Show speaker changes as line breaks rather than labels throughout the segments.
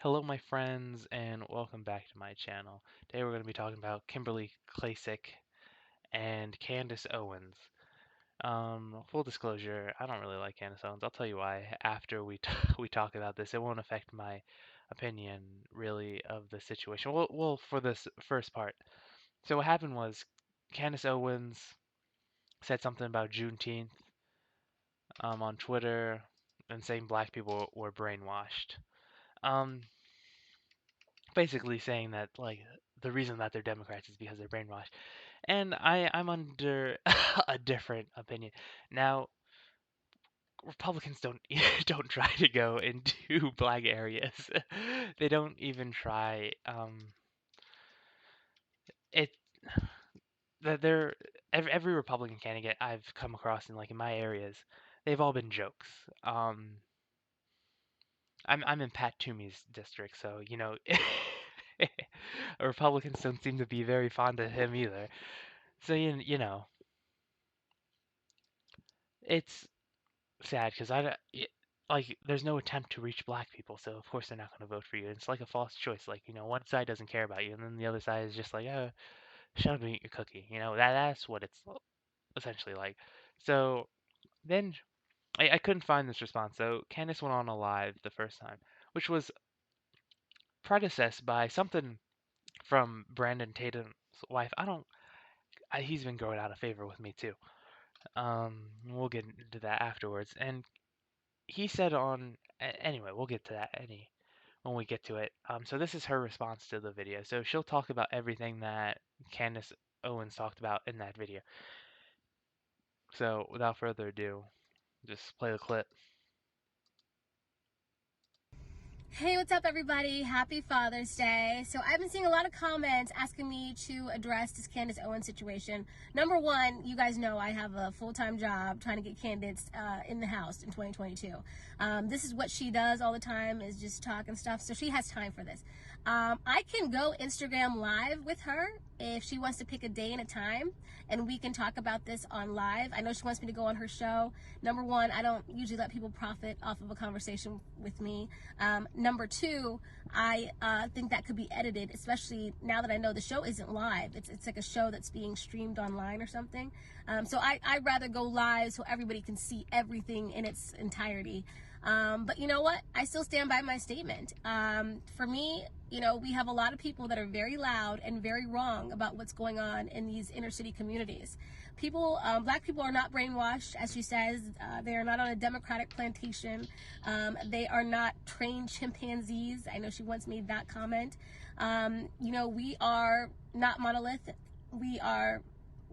Hello, my friends, and welcome back to my channel. Today we're going to be talking about Kimberly Klacik and Candace Owens. Full disclosure, I don't really like Candace Owens. I'll tell you why after we talk about this. It won't affect my opinion really of the situation. Well, for this first part. So what happened was Candace Owens said something about Juneteenth on Twitter and saying black people were brainwashed. Um, Basically saying that like the reason that they're Democrats is because they're brainwashed. And I'm under a different opinion. Now, Republicans don't don't try to go into black areas. They don't even try. It that they're every Republican candidate I've come across in my areas, they've all been jokes. I'm in Pat Toomey's district, so Republicans don't seem to be very fond of him either. So it's sad because like there's no attempt to reach black people, so of course they're not going to vote for you. It's like a false choice. Like one side doesn't care about you, and then the other side is just like, oh, shut up and eat your cookie. That's what it's essentially like. So then I couldn't find this response. So Candace went on a live the first time, which was predecessed by something from Brandon Tatum's wife. He's been growing out of favor with me too. We'll get into that afterwards. And he said anyway, we'll get to that when we get to it. So this is her response to the video. So she'll talk about everything that Candace Owens talked about in that video. So without further ado, just play the clip.
Hey, what's up, everybody? Happy Father's Day. So I've been seeing a lot of comments asking me to address this Candace Owens situation. Number one, you guys know I have a full-time job trying to get Candace in the house in 2022. This is what she does all the time, is just talk and stuff, so she has time for this. I can go Instagram live with her if she wants to pick a day and a time, and we can talk about this on live. I know she wants me to go on her show. Number one, I don't usually let people profit off of a conversation with me. Number two, I think that could be edited, especially now that I know the show isn't live. It's like a show that's being streamed online or something. So I'd rather go live so everybody can see everything in its entirety. But you know what? I still stand by my statement. For me, we have a lot of people that are very loud and very wrong about what's going on in these inner city communities. Black people are not brainwashed, as she says. They are not on a Democratic plantation. They are not trained chimpanzees. I know she once made that comment. We are not monolithic. We are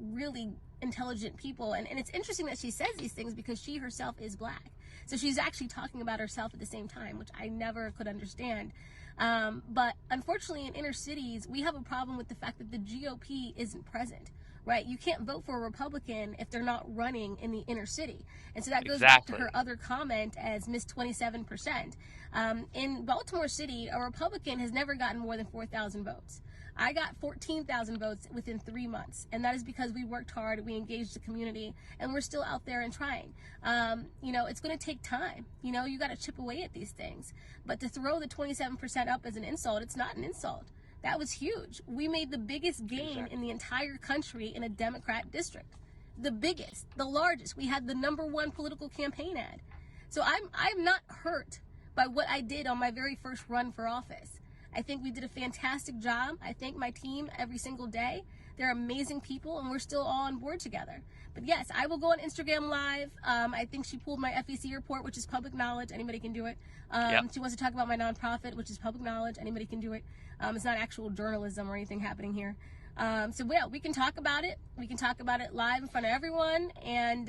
really intelligent people. And it's interesting that she says these things because she herself is black. So she's actually talking about herself at the same time, which I never could understand. But unfortunately, in inner cities, we have a problem with the fact that the GOP isn't present, right? You can't vote for a Republican if they're not running in the inner city. And so that goes back to
Exactly.
her other comment as Miss 27%. In Baltimore City, a Republican has never gotten more than 4,000 votes. I got 14,000 votes within 3 months, and that is because we worked hard, we engaged the community, and we're still out there and trying. It's going to take time. You got to chip away at these things. But to throw the 27% up as an insult, it's not an insult. That was huge. We made the biggest gain in the entire country in a Democrat district. The biggest, the largest. We had the #1 political campaign ad. So I'm not hurt by what I did on my very first run for office. I think we did a fantastic job. I thank my team every single day. They're amazing people, and we're still all on board together. But yes, I will go on Instagram Live. I think she pulled my FEC report, which is public knowledge. Anybody can do it.
Yep.
She wants to talk about my nonprofit, which is public knowledge. Anybody can do it. It's not actual journalism or anything happening here. We can talk about it. We can talk about it live in front of everyone, and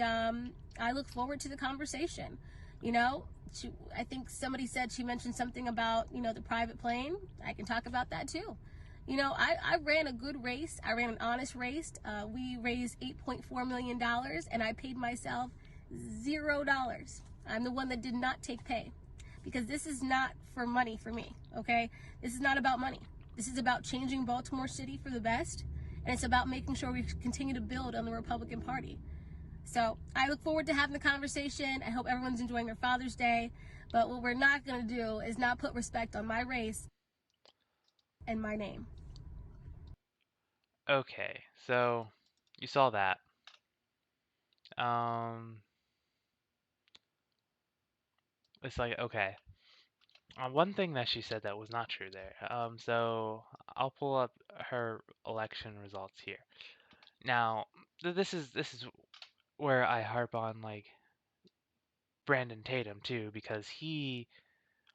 I look forward to the conversation. I think somebody said she mentioned something about, the private plane. I can talk about that too. I ran a good race. I ran an honest race. We raised $8.4 million, and I paid myself $0. I'm the one that did not take pay, because this is not for money for me, okay? This is not about money. This is about changing Baltimore City for the best, and it's about making sure we continue to build on the Republican Party. So I look forward to having the conversation. I hope everyone's enjoying their Father's Day. But what we're not going to do is not put respect on my race and my name.
Okay, so you saw that. Um, it's like okay. One thing that she said that was not true there. So I'll pull up her election results here. Now, this is where I harp on like Brandon Tatum too, because he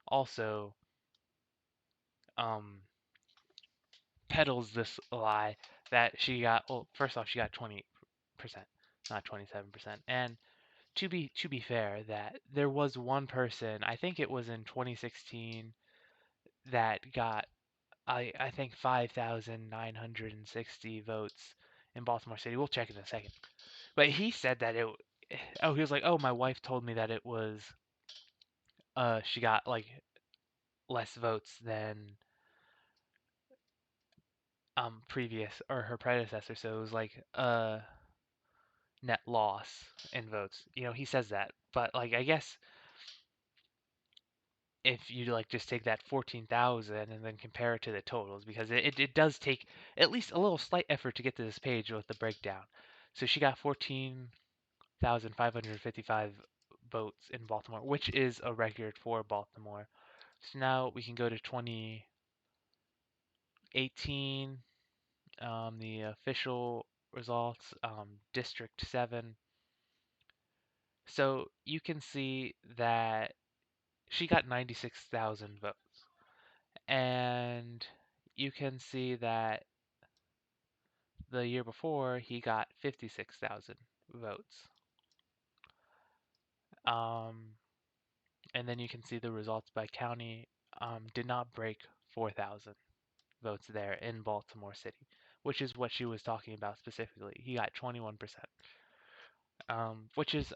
also um peddles this lie that she got. Well, first off, she got 20%, not 27%. And to be fair, that there was one person, I think it was in 2016, that got I think 5,960 votes in Baltimore City. We'll check in a second. But he said that it. Oh, he was like, oh, my wife told me that it was. She got like less votes than previous or her predecessor, so it was like net loss in votes. He says that, but like I guess if you like just take that 14,000 and then compare it to the totals, because it does take at least a little slight effort to get to this page with the breakdown. So she got 14,555 votes in Baltimore, which is a record for Baltimore. So now we can go to 2018, the official results, District 7. So you can see that she got 96,000 votes. And you can see that the year before he got 56,000 votes. Um, and then you can see the results by county did not break 4,000 votes there in Baltimore City, which is what she was talking about specifically. He got 21%, which is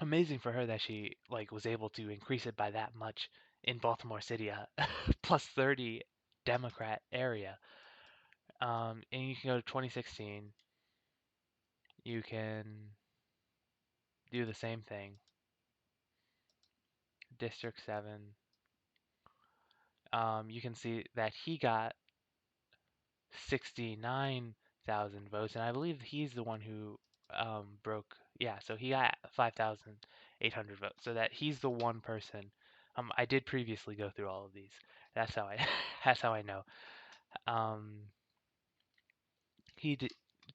amazing for her that she like was able to increase it by that much in Baltimore City, a plus 30 Democrat area. And you can go to 2016. You can do the same thing. District 7. You can see that he got 69,000 votes, and I believe he's the one who broke. Yeah, so he got 5,800 votes. So that he's the one person. I did previously go through all of these. That's how I. That's how I know. Um, he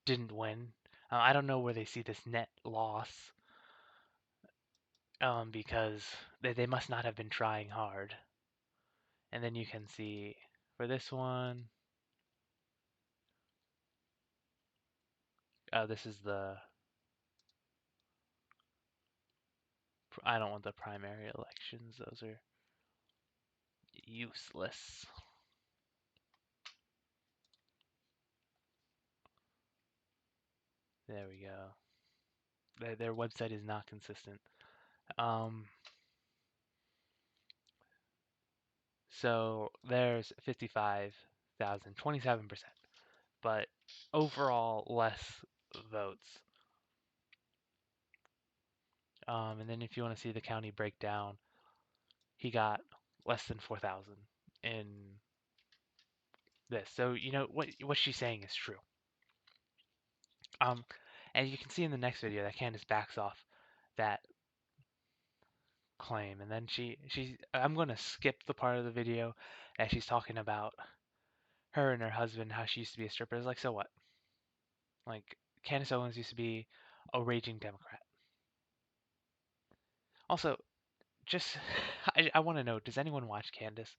didn't win. I don't know where they see this net loss. Because they must not have been trying hard. And then you can see for this one, this is the, I don't want the primary elections, those are useless. There we go. Their website is not consistent. Um, so there's 55,000, 27%, but overall less votes. And then if you want to see the county breakdown, he got less than 4,000 in this. So what she's saying is true. Um, and you can see in the next video that Candace backs off that claim, and then I'm gonna skip the part of the video that she's talking about her and her husband, how she used to be a stripper. It's like, so what? Like, Candace Owens used to be a raging Democrat. Also, just I want to know, does anyone watch Candace?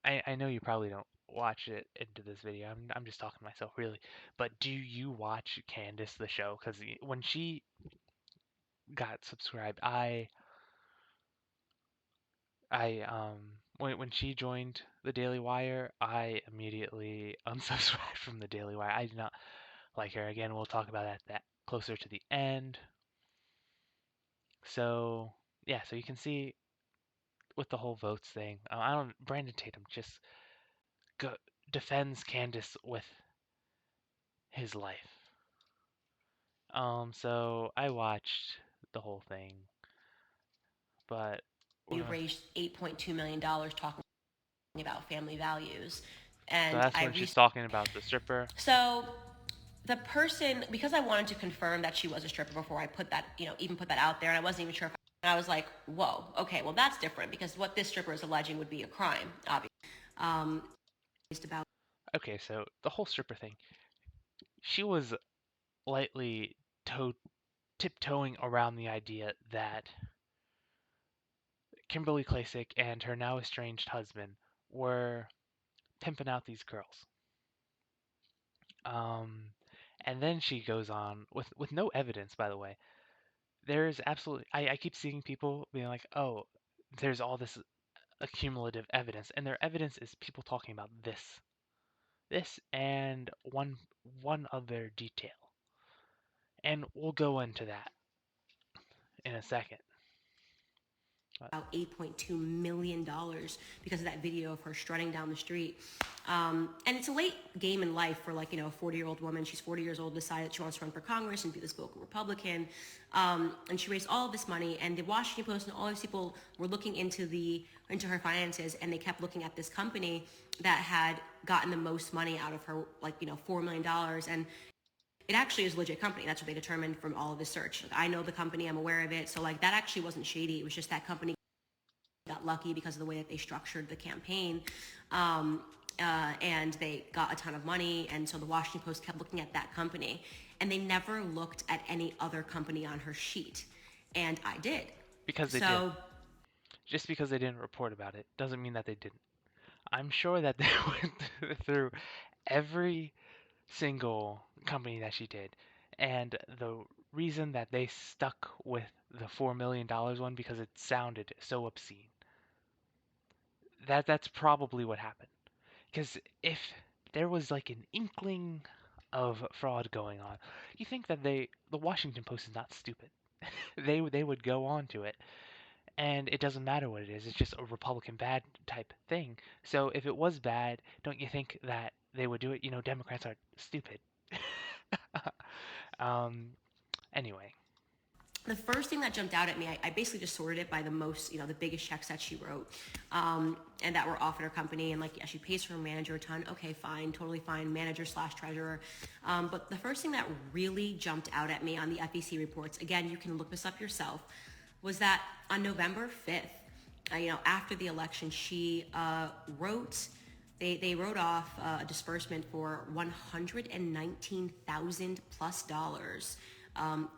I know you probably don't watch it into this video. I'm just talking to myself really. But do you watch Candace the show? Because when she got subscribed, when she joined the Daily Wire, I immediately unsubscribed from the Daily Wire. I did not like her. Again, we'll talk about that closer to the end. So yeah, so you can see with the whole votes thing, I don't. Brandon Tatum just go, defends Candace with his life. So I watched the whole thing, but
We
Uh,
raised $8.2 million talking about family values.
so
And
that's
I
when she's
recently,
talking about the stripper.
so the person, because I wanted to confirm that she was a stripper before I put that, even put that out there, and I wasn't even sure if I was like, whoa, okay, well that's different because what this stripper is alleging would be a crime, obviously. Um, about
Okay, so the whole stripper thing. She was lightly toe tiptoeing around the idea that Kimberly Klacik and her now estranged husband were pimping out these girls. Um, and then she goes on with no evidence, by the way. There's absolutely I keep seeing people being like, oh, there's all this accumulative evidence, and their evidence is people talking about this and one other detail, and we'll go into that in a second. But
about $8.2 million because of that video of her strutting down the street. And it's a late game in life for, like, a 40-year-old woman. She's 40 years old, decided she wants to run for Congress and be this vocal Republican. And she raised all of this money, and the Washington Post and all these people were looking into her finances, and they kept looking at this company that had gotten the most money out of her, like, $4 million. And it actually is a legit company. That's what they determined from all of this search. Like, I know the company, I'm aware of it. So, like, that actually wasn't shady. It was just that company got lucky because of the way that they structured the campaign. And they got a ton of money. And so the Washington Post kept looking at that company. And they never looked at any other company on her sheet. And I did.
because they did,
So
just because they didn't report about it doesn't mean that they didn't. I'm sure that they went through every single company that she did, and the reason that they stuck with the $4 million one because it sounded so obscene. That's probably what happened. Because if there was like an inkling of fraud going on, you think that the Washington Post is not stupid. They would go on to it, and it doesn't matter what it is. It's just a Republican bad type thing. So if it was bad, don't you think that they would do it? Democrats are stupid. um. Anyway,
the first thing that jumped out at me, I basically just sorted it by the most, the biggest checks that she wrote, and that were offered her company. And, like, yeah, she pays her manager a ton. Okay, fine, totally fine, manager slash treasurer. But the first thing that really jumped out at me on the FEC reports, again, you can look this up yourself, was that on November 5th, after the election, she wrote. They wrote off a disbursement for $119,000 plus dollars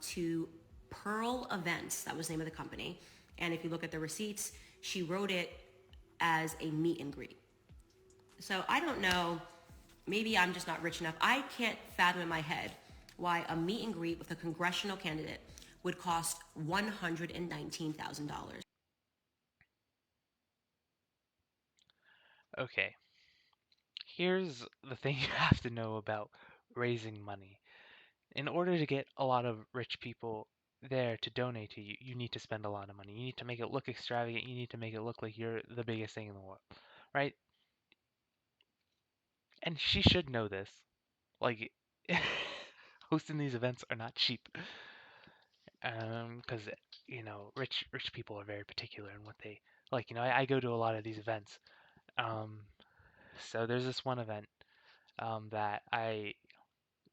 to Pearl Events. That was the name of the company. And if you look at the receipts, she wrote it as a meet and greet. So I don't know, maybe I'm just not rich enough. I can't fathom in my head why a meet and greet with a congressional candidate would cost $119,000.
okay. Here's the thing you have to know about raising money. In order to get a lot of rich people there to donate to you, you need to spend a lot of money. You need to make it look extravagant. You need to make it look like you're the biggest thing in the world, right? And she should know this. Like, hosting these events are not cheap. Because rich people are very particular in what they like. I go to a lot of these events. Um, so there's this one event that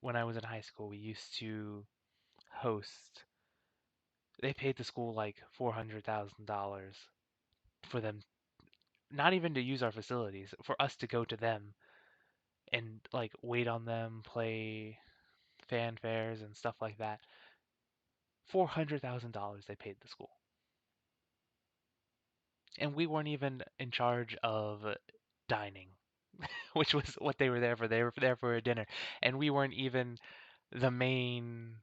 when I was in high school, we used to host. They paid the school like $400,000 for them, not even to use our facilities, for us to go to them and like wait on them, play fanfares and stuff like that. $400,000 they paid the school. And we weren't even in charge of dining, which was what they were there for. They were there for a dinner. And we weren't even the main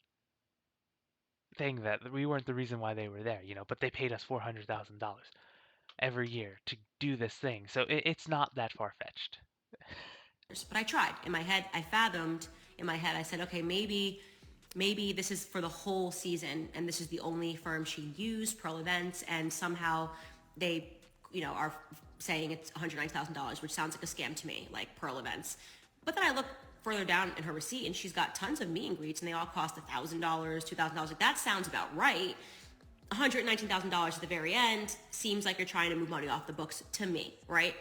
thing that we weren't the reason why they were there, but they paid us $400,000 every year to do this thing. So it's not that far fetched.
But I tried. In my head, I fathomed, in my head, I said, okay, maybe this is for the whole season, and this is the only firm she used, Pearl Events, and somehow they, are saying it's $109,000, which sounds like a scam to me, like Pearl Events. But then I look further down in her receipt, and she's got tons of meet and greets, and they all cost $1,000, $2,000. Like, that sounds about right.
$119,000 at the very end seems like you're trying to move money off the books to me, right?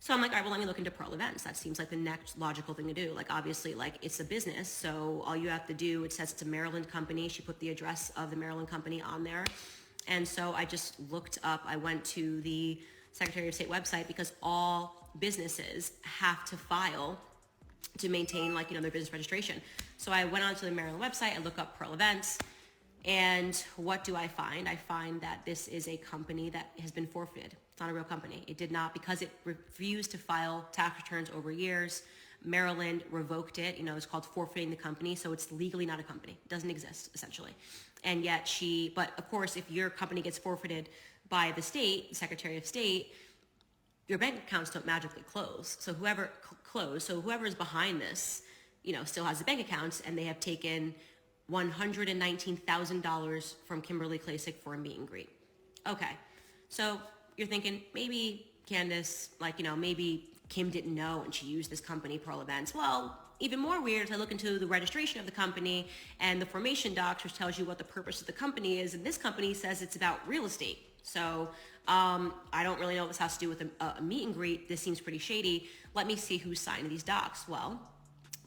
So I'm like, all right, well, let me look into Pearl Events. That seems like the next logical thing to do. Like, obviously, like, it's a business. So all you have to do, it says it's a Maryland company. She put the address of the Maryland company on there. And so I just looked up, I went to the Secretary of State website because all businesses have to file to maintain, like, their business registration. So I went onto the Maryland website, I look up Pearl Events, and what do I find? I find that this is a company that has been forfeited. It's not a real company. It did not, because it refused to file tax returns over years. Maryland revoked it. It's called forfeiting the company. So it's legally not a company. It doesn't exist, essentially. And yet but of course, if your company gets forfeited by the state, the Secretary of State, your bank accounts don't magically close. So whoever is behind this, still has the bank accounts, and they have taken $119,000 from Kimberly Klacik for a meet and greet. Okay, so you're thinking maybe Candace, maybe Kim didn't know and she used this company, Pearl Events. Well, even more weird is I look into the registration of the company and the formation docs, which tells you what the purpose of the company is. And this company says it's about real estate. So I don't really know what this has to do with a meet and greet. This seems pretty shady. Let me see who signed these docs. Well,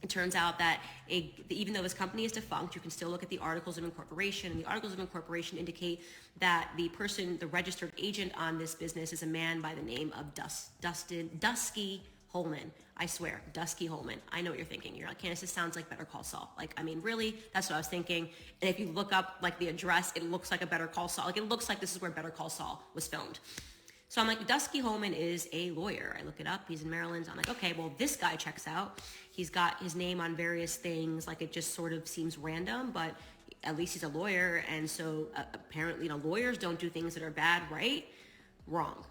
it turns out that even though this company is defunct, you can still look at the Articles of Incorporation, and the Articles of Incorporation indicate that the registered agent on this business is a man by the name of Dusky Holman. I swear, Dusky Holman. I know what you're thinking. You're like, Candace, this sounds like Better Call Saul. Like, I mean, really? That's what I was thinking. And if you look up, like, the address, it looks like a Better Call Saul. Like, it looks like this is where Better Call Saul was filmed. So I'm like, Dusky Holman is a lawyer. I look it up. He's in Maryland. I'm like, okay, well, this guy checks out. He's got his name on various things. Like, it just sort of seems random, but at least he's a lawyer. And so apparently, lawyers don't do things that are bad, right? Wrong.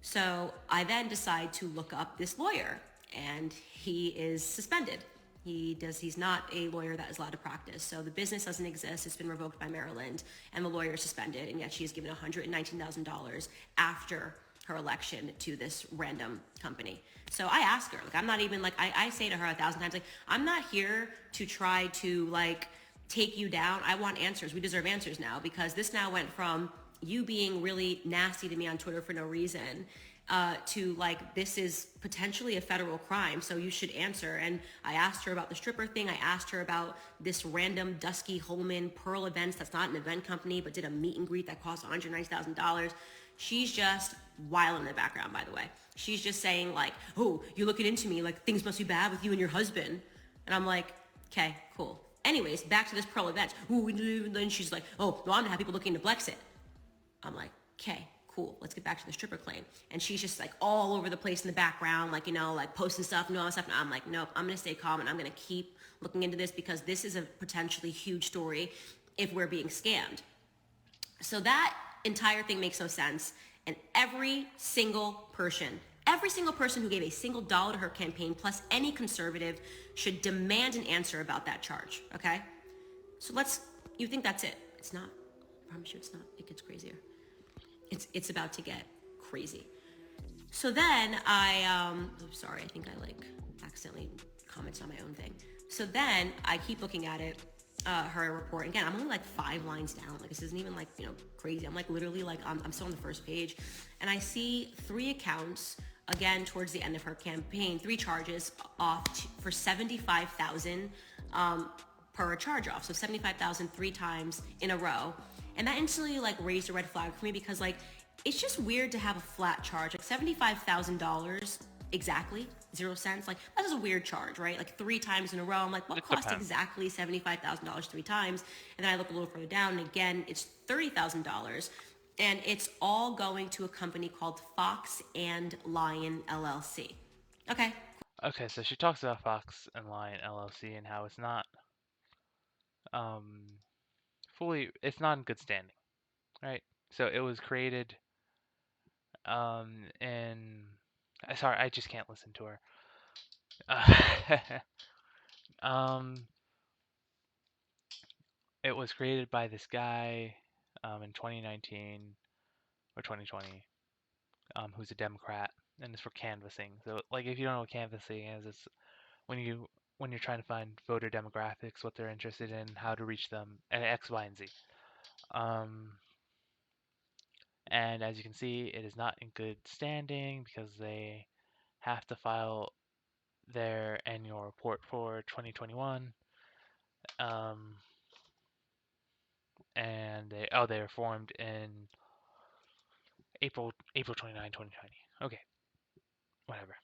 So I then decide to look up this lawyer, and he is suspended. He's not a lawyer that is allowed to practice. So the business doesn't exist. It's been revoked by Maryland, and the lawyer is suspended, and yet she is given $119,000 after her election to this random company. So I ask her, like, I'm not even, like, I say to her 1,000 times, like, I'm not here to try to, like, take you down. I want answers. We deserve answers now, because this now went from you being really nasty to me on Twitter for no reason to, like, this is potentially a federal crime, so you should answer. And I asked her about the stripper thing. I asked her about this random Dusky Holman Pearl Events that's not an event company but did a meet and greet that cost $190,000. She's just wild in the background, by the way. She's just saying, like, oh, you're looking into me, like, things must be bad with you and your husband. And I'm like, okay, cool. Anyways, back to this Pearl Events. Ooh, and then she's like, oh, well, I'm gonna have people looking to Blexit. I'm like, okay, cool. Let's get back to the stripper claim. And she's just, like, all over the place in the background, like, like, posting stuff and all that stuff. And I'm like, nope, I'm gonna stay calm, and I'm gonna keep looking into this, because this is a potentially huge story if we're being scammed. So that entire thing makes no sense. And every single person who gave a single dollar to her campaign, plus any conservative, should demand an answer about that charge, okay? So you think that's it. It's not. I promise you it's not. It gets crazier. It's about to get crazy. So then sorry, I think I, like, accidentally commented on my own thing. So then I keep looking at it, her report. Again, I'm only, like, 5 lines down. Like, this isn't even, like, crazy. I'm, like, literally, like, I'm still on the first page. And I see 3 accounts, again, towards the end of her campaign, 3 charges for $75,000 per charge off. So $75,000 3 times in a row. And that instantly, like, raised a red flag for me, because, like, it's just weird to have a flat charge. Like, $75,000 exactly, 0 cents. Like, that is a weird charge, right? Like, 3 times in a row. I'm like, what
It
cost
depends.
exactly $75,000 3 times? And then I look a little further down, and again, it's $30,000. And it's all going to a company called Fox and Lion LLC. Okay.
Okay, so she talks about Fox and Lion LLC and how it's not um it's not in good standing, right? So it was created in sorry, I just can't listen to her. Um, it was created by this guy in 2019 or 2020, who's a Democrat, and it's for canvassing. So, like, if you don't know what canvassing is, it's when you're trying to find voter demographics, what they're interested in, how to reach them, and X, Y, and Z. Um, And as you can see, it is not in good standing because they have to file their annual report for 2021. Um, and they were formed in April 29, 2020. Okay, whatever.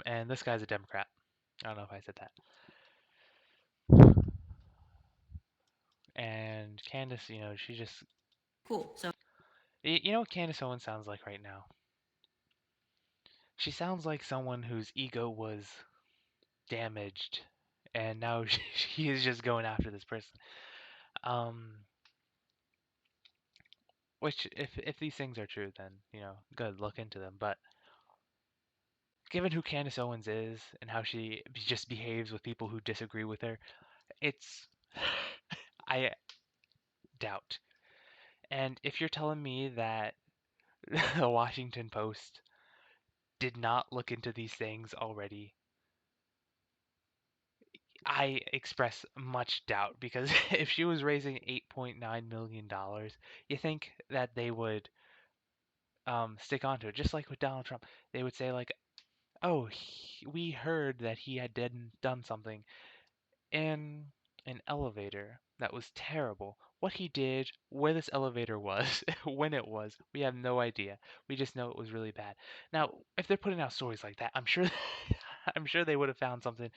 And this guy's a Democrat. I don't know if I said that. And Candace, she just
Cool. So
you know what Candace Owens sounds like right now? She sounds like someone whose ego was damaged, and now she is just going after this person. Um, which, if these things are true, then good, look into them. But given who Candace Owens is and how she just behaves with people who disagree with her, it's I doubt. And if you're telling me that the Washington Post did not look into these things already, I express much doubt because if she was raising $8.9 million, you think that they would stick onto it, just like with Donald Trump. They would say like, "Oh, we heard that he had done something in an elevator that was terrible. What he did, where this elevator was, when it was, we have no idea. We just know it was really bad." Now, if they're putting out stories like that, I'm sure I'm sure they would have found something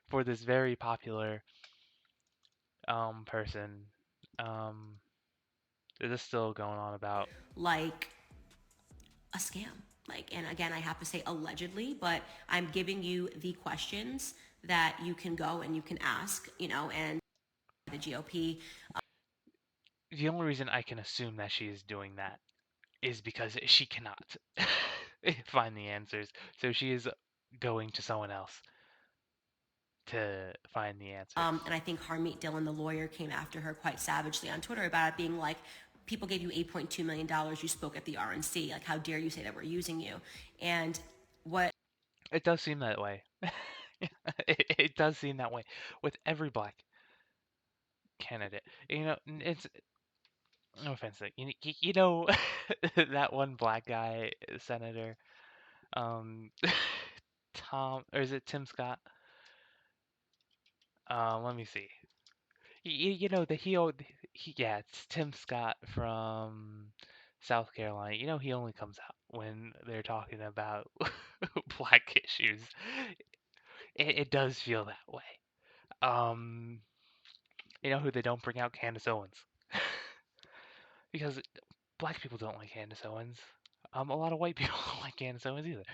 for this very popular person. Um, they're just still going on about.
like a scam. Like, and again, I have to say allegedly, but I'm giving you the questions that you can go and you can ask, and the GOP.
The only reason I can assume that she is doing that is because she cannot find the answers, so she is going to someone else to find the answers.
And I think Harmeet Dillon, the lawyer, came after her quite savagely on Twitter about it, being like, people gave you $8.2 million. You spoke at the RNC. Like, how dare you say that we're using you? And what
It does seem that way. It does seem that way with every black candidate. It's no offense. That one black guy senator, um, Tom, or is it Tim Scott? Let me see. You know that yeah, it's Tim Scott from South Carolina. He only comes out when they're talking about black issues. It does feel that way. Um, you know who they don't bring out? Candace Owens, because black people don't like Candace Owens. A lot of white people don't like Candace Owens either.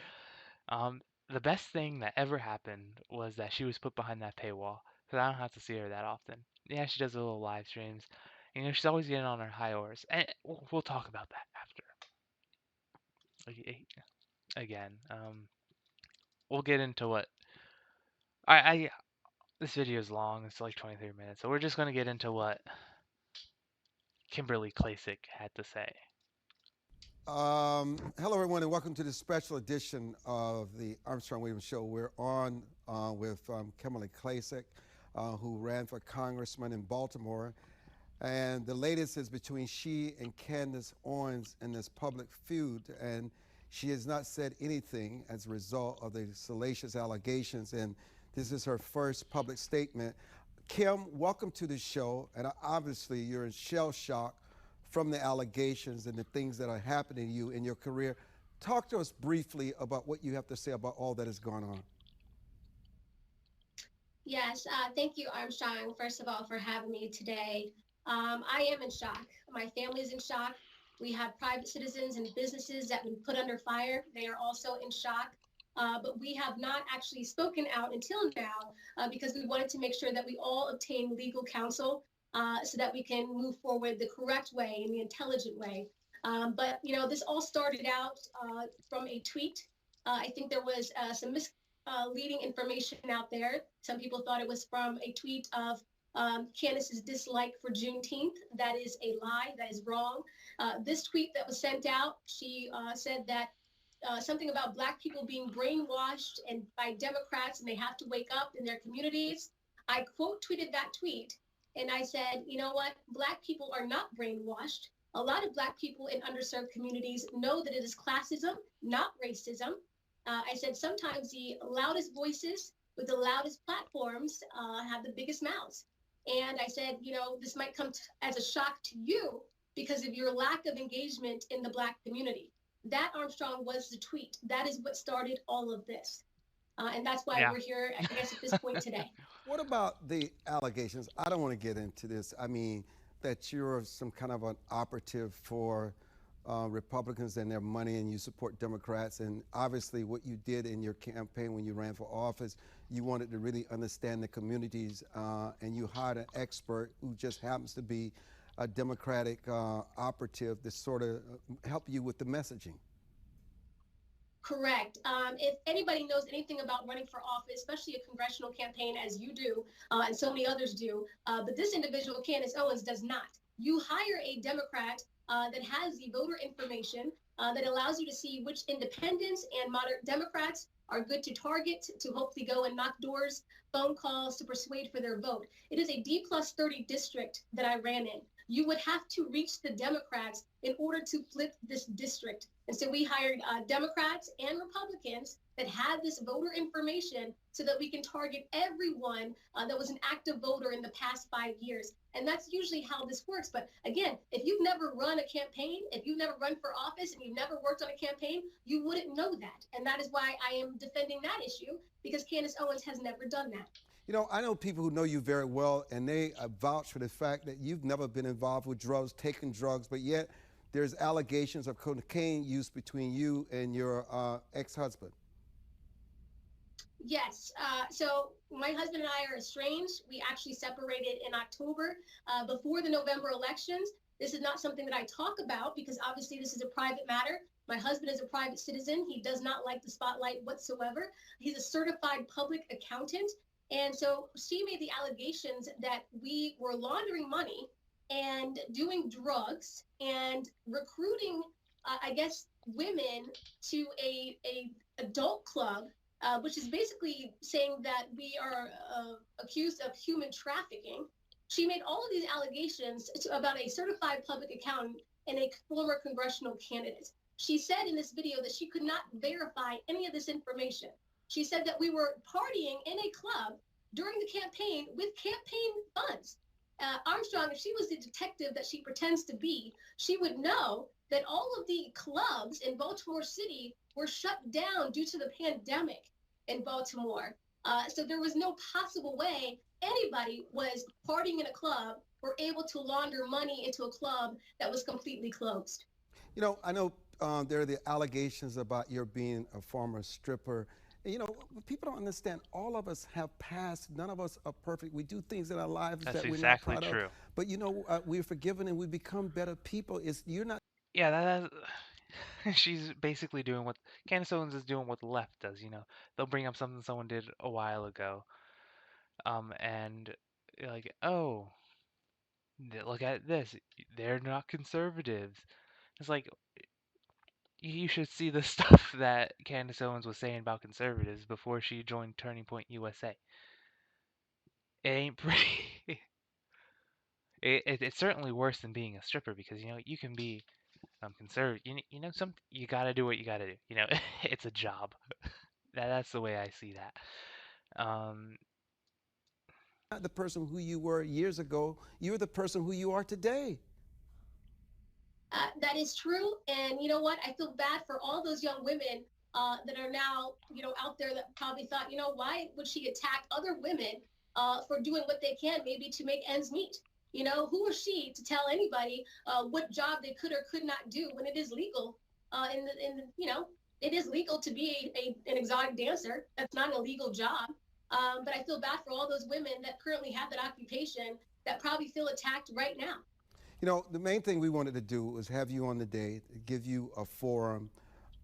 Um, the best thing that ever happened was that she was put behind that paywall, because I don't have to see her that often. Yeah, she does a little live streams. She's always getting on her high horse, and we'll talk about that after. Again, we'll get into what I this video is long. It's like 23 minutes, so we're just gonna get into what Kimberly Klacik had to say.
Hello, everyone, and welcome to this special edition of the Armstrong Williams Show. We're on with Kimberly Klacik, who ran for congressman in Baltimore. And the latest is between she and Candace Owens in this public feud. And she has not said anything as a result of the salacious allegations. And this is her first public statement. Kim, welcome to the show. And obviously, you're in shell shock from the allegations and the things that are happening to you in your career. Talk to us briefly about what you have to say about all that has gone on.
Yes, thank you, Armstrong, first of all, for having me today. I am in shock. My family is in shock. We have private citizens and businesses that have been put under fire. They are also in shock. But we have not actually spoken out until now because we wanted to make sure that we all obtain legal counsel so that we can move forward the correct way and the intelligent way. But, this all started out from a tweet. I think there was some leading information out there. Some people thought it was from a tweet of Candace's dislike for Juneteenth. That is a lie. That is wrong. This tweet that was sent out, she said that something about Black people being brainwashed and by Democrats and they have to wake up in their communities. I quote tweeted that tweet. And I said, you know what? Black people are not brainwashed. A lot of Black people in underserved communities know that it is classism, not racism. I said sometimes the loudest voices with the loudest platforms have the biggest mouths. And I said, you know, this might come as a shock to you because of your lack of engagement in the Black community. That, Armstrong, was the tweet. That is what started all of this. And that's why
Yeah.
we're here, I guess, at this point today.
What about the allegations? I don't want to get into this. I mean, that you're some kind of an operative for Republicans and their money, and you support Democrats. And obviously, what you did in your campaign when you ran for office, you wanted to really understand the communities, and you hired an expert who just happens to be a Democratic operative to sort of help you with the messaging.
Correct. If anybody knows anything about running for office, especially a congressional campaign, as you do, and so many others do, but this individual, Candace Owens, does not. You hire a Democrat that has the voter information that allows you to see which independents and moderate Democrats are good to target to hopefully go and knock doors, phone calls to persuade for their vote. It is a D+30 district that I ran in. You would have to reach the Democrats in order to flip this district. And so we hired Democrats and Republicans that had this voter information so that we can target everyone that was an active voter in the past 5 years. And that's usually how this works. But again, if you've never run a campaign, if you've never run for office and you've never worked on a campaign, you wouldn't know that. And that is why I am defending that issue, because Candace Owens has never done that.
You know, I know people who know you very well, and they vouch for the fact that you've never been involved with drugs, taking drugs, but yet there's allegations of cocaine use between you and your ex-husband.
Yes. So my husband and I are estranged. We actually separated in October before the November elections. This is not something that I talk about because obviously this is a private matter. My husband is a private citizen. He does not like the spotlight whatsoever. He's a certified public accountant. And so she made the allegations that we were laundering money and doing drugs and recruiting, I guess, women to a adult club, which is basically saying that we are accused of human trafficking. She made all of these allegations about a certified public accountant and a former congressional candidate. She said in this video that she could not verify any of this information. She said that we were partying in a club during the campaign with campaign funds. Armstrong, if she was the detective that she pretends to be, she would know that all of the clubs in Baltimore City were shut down due to the pandemic in Baltimore. So there was no possible way anybody was partying in a club or able to launder money into a club that was completely closed.
You know, I know there are the allegations about your being a former stripper. And, you know, people don't understand. All of us have passed. None of us are perfect. We do things in our lives
That's
that we're not
exactly
proud of.
true.
But, you know, we're forgiven and we become better people. You're not.
Yeah, she's basically doing what Candace Owens is doing what the left does, you know. They'll bring up something someone did a while ago, and you're like, oh, look at this. They're not conservatives. It's like you should see the stuff that Candace Owens was saying about conservatives before she joined Turning Point USA. It ain't pretty. It's certainly worse than being a stripper because you know you can be conservative. You know some you gotta do what you gotta do. You know it's a job. That's the way I see that.
Not the person who you were years ago. You're the person who you are today.
That is true. And you know what? I feel bad for all those young women that are now, you know, out there that probably thought, you know, why would she attack other women for doing what they can, maybe to make ends meet? You know, who is she to tell anybody what job they could or could not do when it is legal? You know, it is legal to be an exotic dancer. That's not an illegal job. But I feel bad for all those women that currently have that occupation that probably feel attacked right now.
You know, the main thing we wanted to do was have you on the day, give you a forum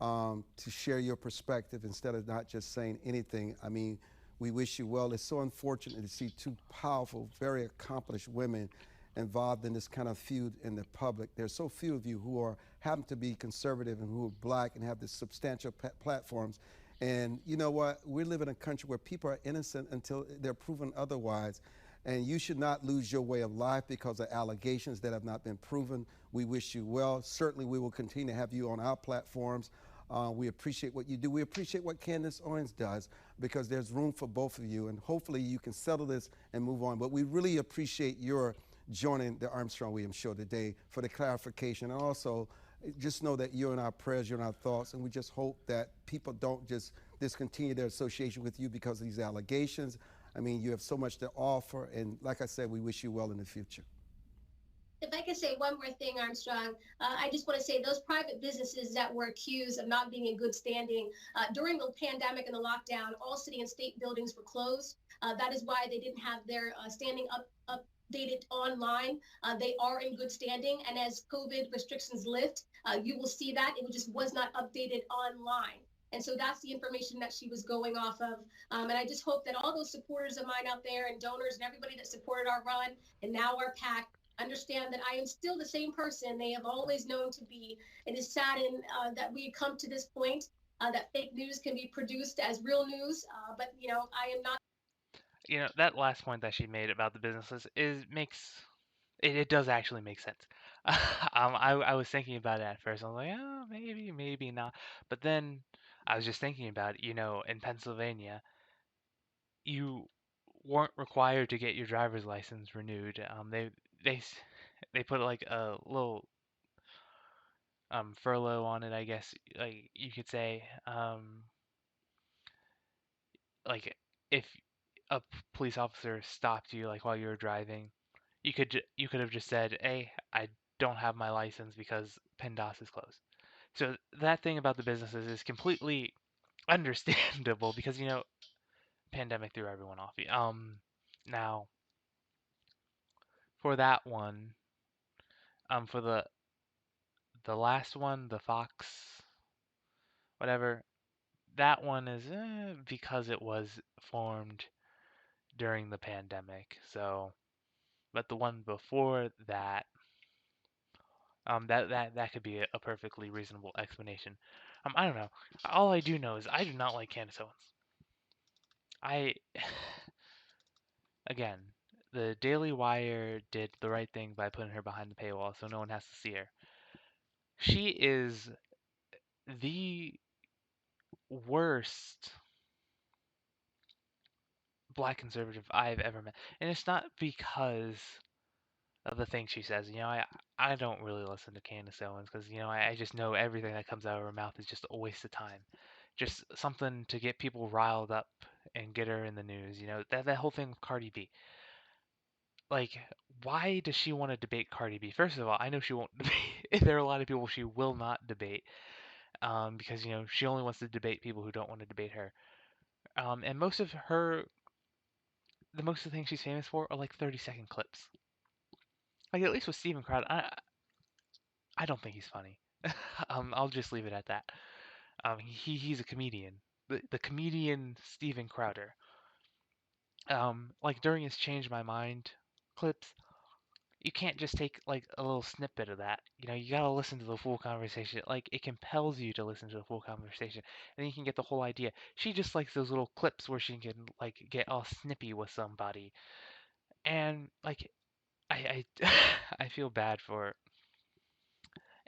to share your perspective instead of not just saying anything. I mean, we wish you well. It's so unfortunate to see two powerful, very accomplished women involved in this kind of feud in the public. There's so few of you who happen to be conservative and who are black and have this substantial platforms. And you know what? We live in a country where people are innocent until they're proven otherwise. And you should not lose your way of life because of allegations that have not been proven. We wish you well. Certainly, we will continue to have you on our platforms. We appreciate what you do. We appreciate what Candace Owens does because there's room for both of you. And hopefully, you can settle this and move on. But we really appreciate your joining the Armstrong Williams Show today for the clarification. And also, just know that you're in our prayers, you're in our thoughts, and we just hope that people don't just discontinue their association with you because of these allegations. I mean, you have so much to offer, and like I said, we wish you well in the future.
If I could say one more thing, Armstrong, I just want to say those private businesses that were accused of not being in good standing during the pandemic and the lockdown, all city and state buildings were closed. That is why they didn't have their standing updated online. They are in good standing, and as COVID restrictions lift, you will see that it just was not updated online. And so that's the information that she was going off of. And I just hope that all those supporters of mine out there and donors and everybody that supported our run and now our PAC understand that I am still the same person they have always known to be. It is saddened that we come to this point that fake news can be produced as real news, but I am not.
That last point that she made about the businesses it does actually make sense. I was thinking about it at first. I was like, oh, maybe not. But then I was just thinking about, in Pennsylvania, you weren't required to get your driver's license renewed. They they put like a little furlough on it, I guess, like you could say. Like if a police officer stopped you like while you were driving, you could have just said, "Hey, I don't have my license because PennDOS is closed." So that thing about the businesses is completely understandable because pandemic threw everyone off. Now for that one, for the last one, the Fox, whatever, that one is because it was formed during the pandemic. So, but the one before that, that could be a perfectly reasonable explanation. I don't know. All I do know is I do not like Candace Owens. I again, the Daily Wire did the right thing by putting her behind the paywall, so no one has to see her. She is the worst black conservative I've ever met, and it's not because of the things she says. I don't really listen to Candace Owens because I just know everything that comes out of her mouth is just a waste of time, just something to get people riled up and get her in the news. That whole thing with Cardi B. Like, why does she want to debate Cardi B? First of all, I know she won't debate. There are a lot of people she will not debate, because she only wants to debate people who don't want to debate her. And most of the things she's famous for are like 30-second clips. Like at least with Steven Crowder, I don't think he's funny. I'll just leave it at that. He's a comedian. The comedian Steven Crowder. Like during his Change My Mind clips, you can't just take like a little snippet of that. You gotta listen to the full conversation. Like it compels you to listen to the full conversation, and then you can get the whole idea. She just likes those little clips where she can like get all snippy with somebody, and like I I feel bad for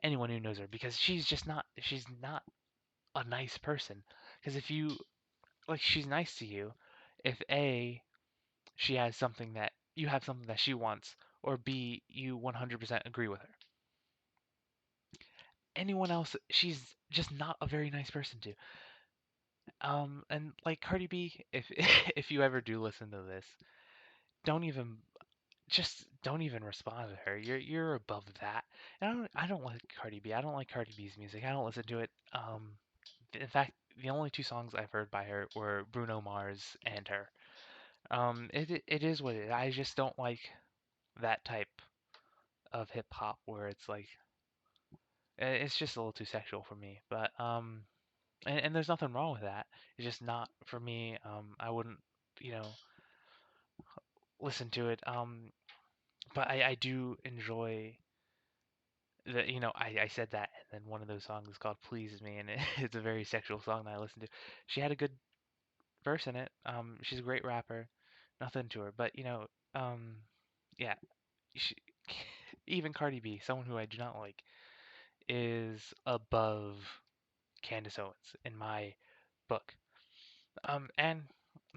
anyone who knows her because she's not a nice person. Because if you like, she's nice to you if A, she has something that you have something that she wants, or B, you 100% agree with her. Anyone else, she's just not a very nice person to. And like Cardi B, if if you ever do listen to this, don't even don't even respond to her. You're above that. And I don't like Cardi B. I don't like Cardi B's music. I don't listen to it. In fact, the only two songs I've heard by her were Bruno Mars and her. It is what it is. I just don't like that type of hip hop where it's like it's just a little too sexual for me. But and there's nothing wrong with that. It's just not for me. I wouldn't, you know, listen to it. But I do enjoy I said that, and then one of those songs is called "Please Me," and it's a very sexual song that I listen to. She had a good verse in it. She's a great rapper. Nothing to her, but Um, yeah, she, even Cardi B, someone who I do not like, is above Candace Owens in my book. And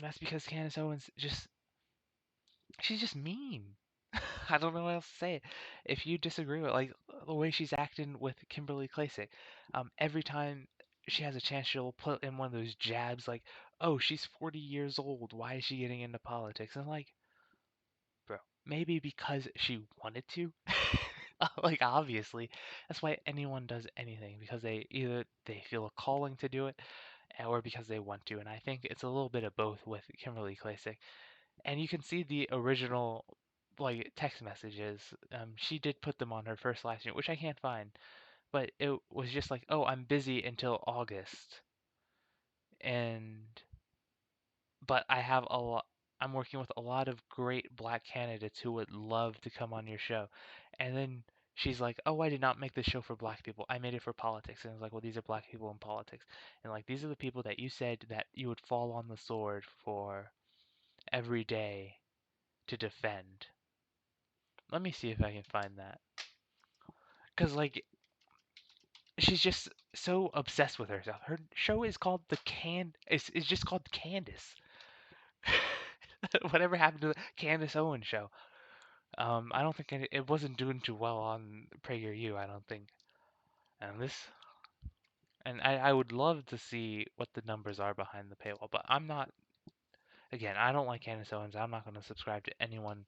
that's because Candace Owens she's just mean. I don't know what else to say. If you disagree with like the way she's acting with Kimberly Klacik, every time she has a chance, she'll put in one of those jabs like, "Oh, she's 40 years old. Why is she getting into politics?" And I'm like, bro, maybe because she wanted to. Like obviously, that's why anyone does anything because they feel a calling to do it, or because they want to. And I think it's a little bit of both with Kimberly Klacik. And you can see the original like text messages. She did put them on her first last year, which I can't find, but it was just like, "Oh, I'm busy until August," and but I have a lot. I'm working with a lot of great black candidates who would love to come on your show. And then she's like, "Oh, I did not make this show for black people. I made it for politics." And it's like, "Well, these are black people in politics." And like, these are the people that you said that you would fall on the sword for every day to defend. Let me see if I can find that. Cuz like she's just so obsessed with herself. Her show is called it's just called Candace. Whatever happened to the Candace Owens show? I don't think it wasn't doing too well on PragerU, I don't think. And I would love to see what the numbers are behind the paywall, but I'm not, again, I don't like Candace Owens. I'm not going to subscribe to anyone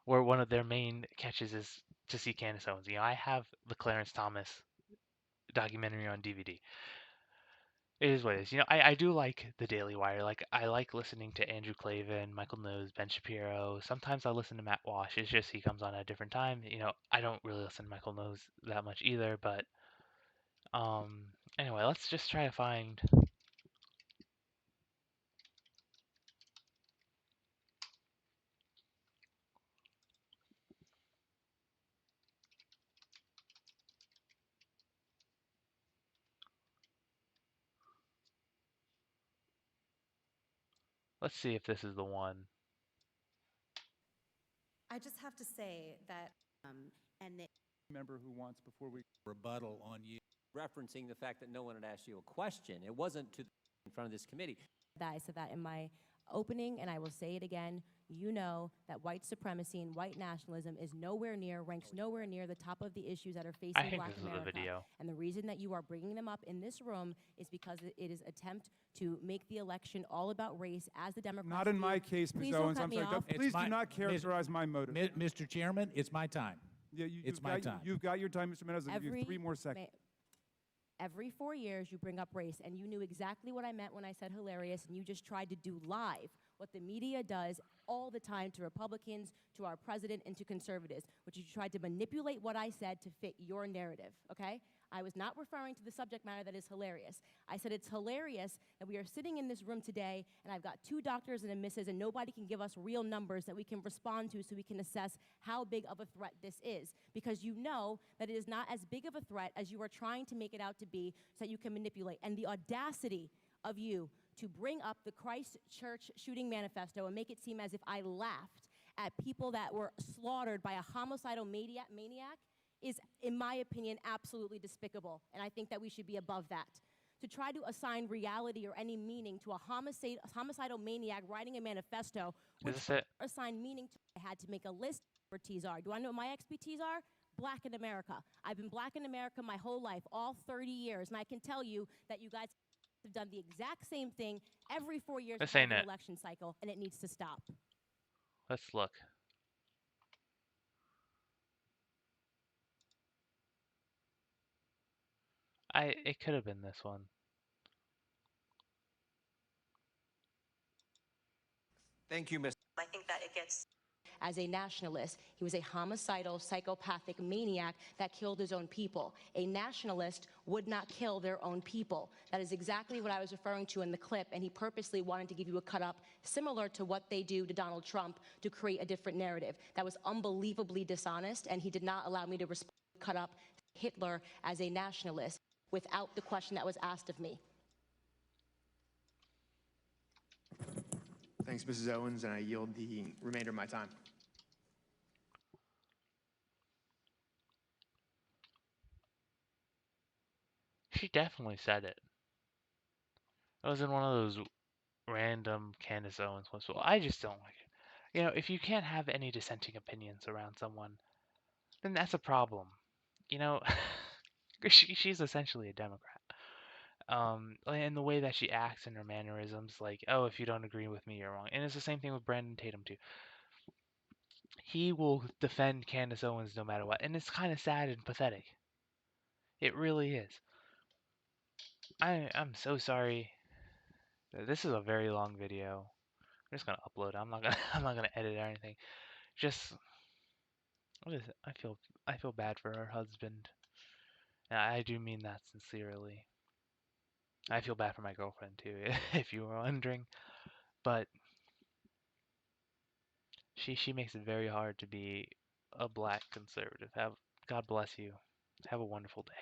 where one of their main catches is to see Candace Owens. I have the Clarence Thomas documentary on DVD. It is what it is. I do like the Daily Wire. Like I like listening to Andrew Klavan, Michael Knowles, Ben Shapiro. Sometimes I listen to Matt Walsh. It's just he comes on at a different time. I don't really listen to Michael Knowles that much either. But um, anyway, let's just try to find. Let's see if this is the one.
I just have to say that, and that
member who wants before we
rebuttal on you.
Referencing the fact that no one had asked you a question. It wasn't in front of this committee.
I said that in my opening, and I will say it again. You know that white supremacy and white nationalism is ranks nowhere near the top of the issues that are
I
facing
think
Black
this is the
America.
video.
And the reason that you are bringing them up in this room is because it is attempt to make the election all about race, as the Democrats
not in
do.
my case, Ms.
Please don't
Owens.
cut
I'm
me
sorry.
off.
Please do not characterize my motive.
Mr. Chairman, it's my time.
Yeah,
it's my time.
You've got your time, Mr. Meadows. I'll give you 3 more seconds.
Every 4 years, you bring up race, and you knew exactly what I meant when I said hilarious, and you just tried to do live what the media does all the time to Republicans, to our president, and to conservatives, which is you tried to manipulate what I said to fit your narrative, okay? I was not referring to the subject matter that is hilarious. I said it's hilarious that we are sitting in this room today, and I've got 2 doctors and a missus, and nobody can give us real numbers that we can respond to so we can assess how big of a threat this is. Because you know that it is not as big of a threat as you are trying to make it out to be so that you can manipulate. And the audacity of you to bring up the Christchurch shooting manifesto and make it seem as if I laughed at people that were slaughtered by a homicidal maniac is, in my opinion, absolutely despicable. And I think that we should be above that. To try to assign reality or any meaning to a homicidal maniac writing a manifesto, which assign meaning to, I had to make a list of expertise are. Do I know what my expertise are? Black in America. I've been black in America my whole life, all 30 years. And I can tell you that you guys have done the exact same thing every 4 years of an election cycle, and it needs to stop.
Let's look. It could have been this one.
Thank you, Ms.
I think that it gets. As a nationalist, he was a homicidal, psychopathic maniac that killed his own people. A nationalist would not kill their own people. That is exactly what I was referring to in the clip, and he purposely wanted to give you a cut-up similar to what they do to Donald Trump to create a different narrative. That was unbelievably dishonest, and he did not allow me to cut up Hitler as a nationalist without the question that was asked of me.
Thanks. Thanks, Mrs. Owens, and I yield the remainder of my time.
She definitely said it. It wasn't one of those random Candace Owens ones. Well, I just don't like it. You know, if you can't have any dissenting opinions around someone, then that's a problem. You know, she's essentially a Democrat. And the way that she acts and her mannerisms, like, oh, if you don't agree with me, you're wrong. And it's the same thing with Brandon Tatum too. He will defend Candace Owens no matter what, and it's kind of sad and pathetic. It really is. I'm so sorry. This is a very long video. I'm just gonna upload it. I'm not gonna edit or anything. Just what is it? I feel bad for her husband. And I do mean that sincerely. I feel bad for my girlfriend too, if you were wondering. But she makes it very hard to be a black conservative. God bless you. Have a wonderful day.